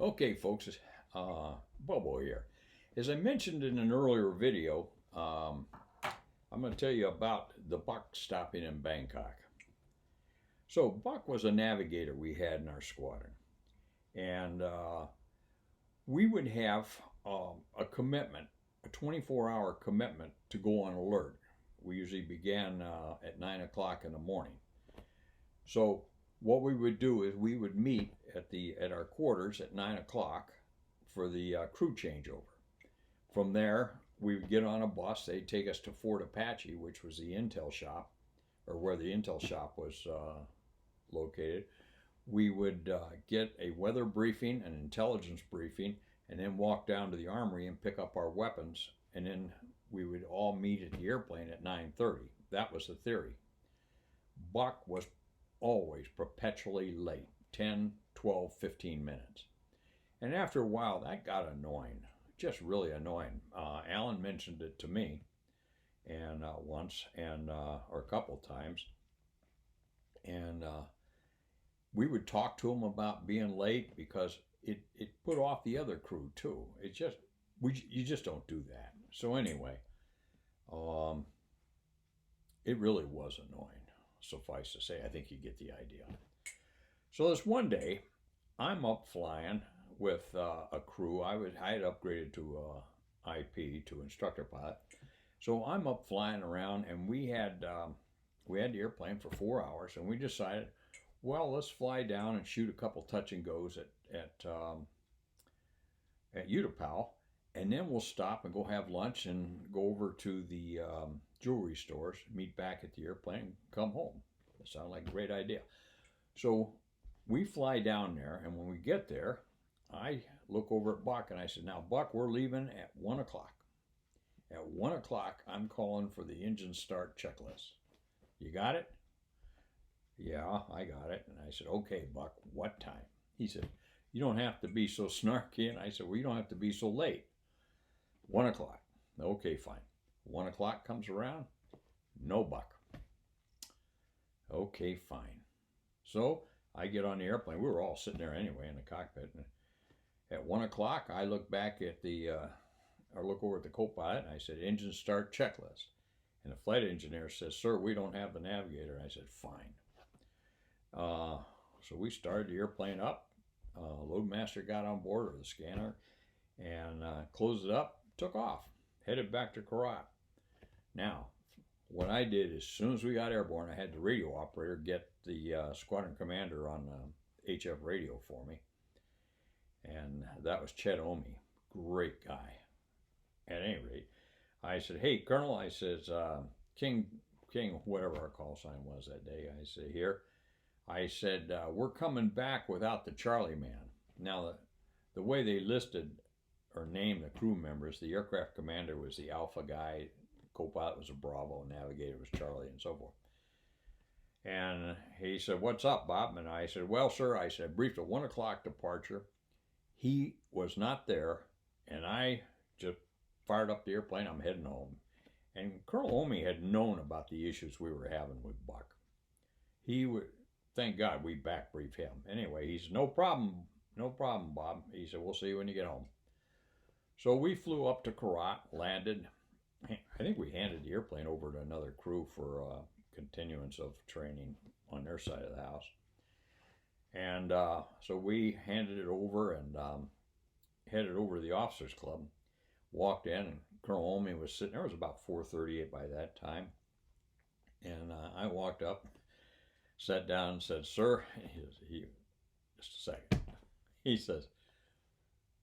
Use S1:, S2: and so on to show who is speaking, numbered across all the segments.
S1: Okay, folks, Bobo here. As I mentioned in an earlier video, I'm going to tell you about the Buck stopping in Bangkok. So, Buck was a navigator we had in our squadron, and we would have a commitment, a 24-hour commitment to go on alert. We usually began at 9 o'clock in the morning. So, what we would do is we would meet at our quarters at 9 o'clock for the crew changeover. From there, we would get on a bus. They'd take us to Fort Apache, which was the intel shop, or where the intel shop was located. We would get a weather briefing, an intelligence briefing, and then walk down to the armory and pick up our weapons. And then we would all meet at the airplane at 9:30. That was the theory. Buck was always perpetually late, 10, 12, 15 minutes. And after a while, that got annoying, just really annoying. Alan mentioned it to me, and once, and or a couple times, and we would talk to him about being late because it put off the other crew too. It just you just don't do that. So anyway, um, it really was annoying. Suffice to say, I think you get the idea. So this one day, I'm up flying with a crew. I had upgraded to IP to instructor pilot. So I'm up flying around, and we had the airplane for 4 hours, and we decided, well, let's fly down and shoot a couple touch and goes at Utapao, and then we'll stop and go have lunch and go over to the jewelry stores, meet back at the airplane, come home. That sounded like a great idea. So we fly down there, and when we get there, I look over at Buck and I said, "Now, Buck, we're leaving at 1 o'clock. At 1 o'clock, I'm calling for the engine start checklist. You got it?" "Yeah, I got it." And I said, "Okay, Buck, what time?" He said, "You don't have to be so snarky." And I said, "Well, you don't have to be so late." 1 o'clock. "Okay, fine." 1 o'clock comes around. No Buck. "Okay, fine." So I get on the airplane. We were all sitting there anyway in the cockpit. And at 1 o'clock, I look back at or look over at the co-pilot, and I said, "Engine start checklist." And the flight engineer says, "Sir, we don't have the navigator." And I said, "Fine." So we started the airplane up. Loadmaster got on board, or the scanner, and closed it up, took off, headed back to Karat. Now, what I did as soon as we got airborne, I had the radio operator get the squadron commander on HF radio for me, and that was Chet Omi, great guy. At any rate, I said, "Hey, Colonel," I says, King, whatever our call sign was that day, I said, "Here." I said, "We're coming back without the Charlie man." Now, the way they listed or named the crew members, the aircraft commander was the Alpha guy, co-pilot was a Bravo, navigator was Charlie, and so forth. And he said, "What's up, Bob?" And I said, "Well, sir," I said, "briefed a 1 o'clock departure. He was not there, and I just fired up the airplane. I'm heading home." And Colonel Omi had known about the issues we were having with Buck. He would, thank God we back briefed him. Anyway, he said, no problem, Bob." He said, "We'll see you when you get home." So we flew up to Karat, landed. I think we handed the airplane over to another crew for continuance of training on their side of the house. And so we handed it over and headed over to the officers club. Walked in, and Colonel Omi was sitting there. It was about 4:38 by that time. And I walked up, sat down, and said, "Sir," just a second. He says,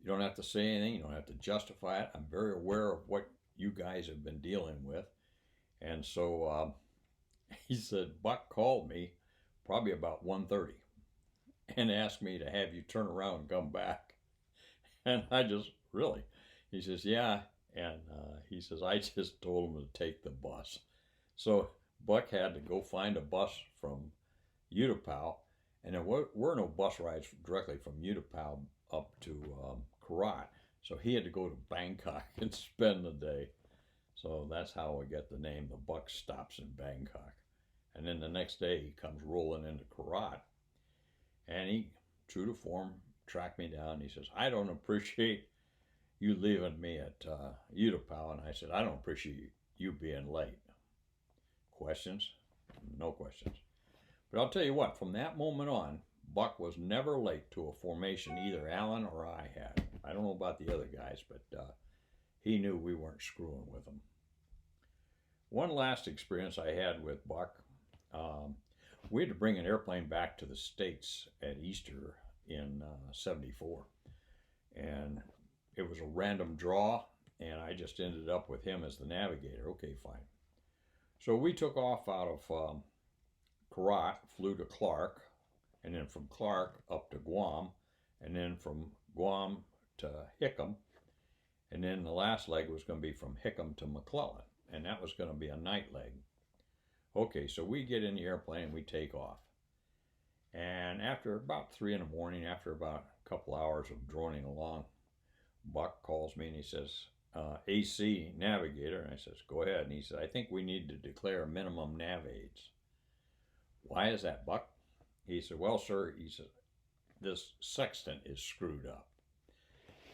S1: "You don't have to say anything. You don't have to justify it. I'm very aware of what you guys have been dealing with." And so he said, "Buck called me probably about 1:30 and asked me to have you turn around and come back." And I just, really? He says, "Yeah." And he says, "I just told him to take the bus." So Buck had to go find a bus from Utapao, and there were no bus rides directly from Utapao up to Karat. So he had to go to Bangkok and spend the day. So that's how we get the name, the Buck stops in Bangkok. And then the next day he comes rolling into Karat, and he, true to form, tracked me down. He says, I don't appreciate you leaving me at Utapao. And I said, I don't appreciate you being late. Questions? No questions. But I'll tell you what, from that moment on, Buck was never late to a formation either Alan or I had. I don't know about the other guys, but he knew we weren't screwing with him. One last experience I had with Buck, we had to bring an airplane back to the States at Easter in '74. And it was a random draw, and I just ended up with him as the navigator. Okay, fine. So we took off out of Korat, flew to Clark, and then from Clark up to Guam, and then from Guam to Hickam, and then the last leg was going to be from Hickam to McClellan, and that was going to be a night leg. Okay, so we get in the airplane and we take off. And after about 3 in the morning, after about a couple hours of droning along, Buck calls me and he says, AC navigator, and I says, go ahead. And he said, I think we need to declare minimum nav aids. Why is that, Buck? He said, well, sir, he said, this sextant is screwed up.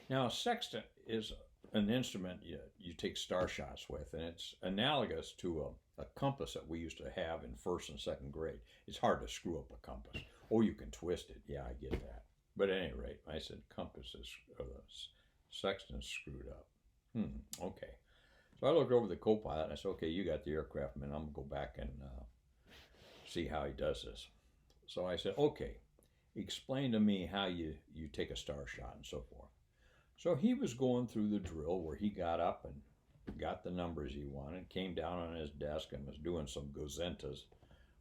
S1: Now, a sextant is an instrument you take star shots with, and it's analogous to a compass that we used to have in first and second grade. It's hard to screw up a compass. Oh, you can twist it. Yeah, I get that. But at any rate, I said compass is, or the sextant's screwed up. Okay. So I looked over the co-pilot and I said, okay, you got the aircraft, man. I'm going to go back and see how he does this. So I said, okay, explain to me how you take a star shot and so forth. So he was going through the drill where he got up and got the numbers he wanted, came down on his desk and was doing some gozentas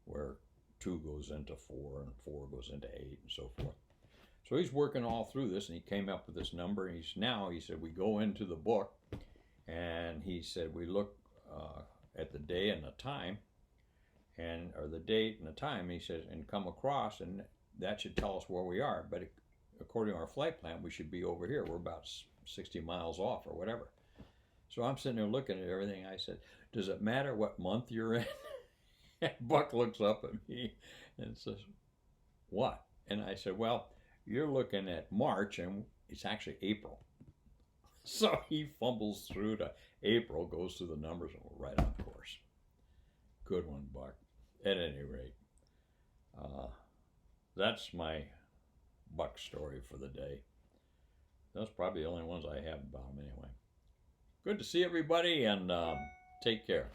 S1: where 2 goes into 4 and 4 goes into 8 and so forth. So he's working all through this and he came up with this number. And he said, we go into the book and he said, we look at the day and the time or the date and the time, he says, and come across, and that should tell us where we are. But according to our flight plan, we should be over here. We're about 60 miles off or whatever. So I'm sitting there looking at everything. I said, does it matter what month you're in? And Buck looks up at me and says, what? And I said, well, you're looking at March and it's actually April. So he fumbles through to April, goes through the numbers, and we're right on course. Good one, Buck. At any rate, that's my Buck story for the day. That's probably the only ones I have about him anyway. Good to see everybody, and take care.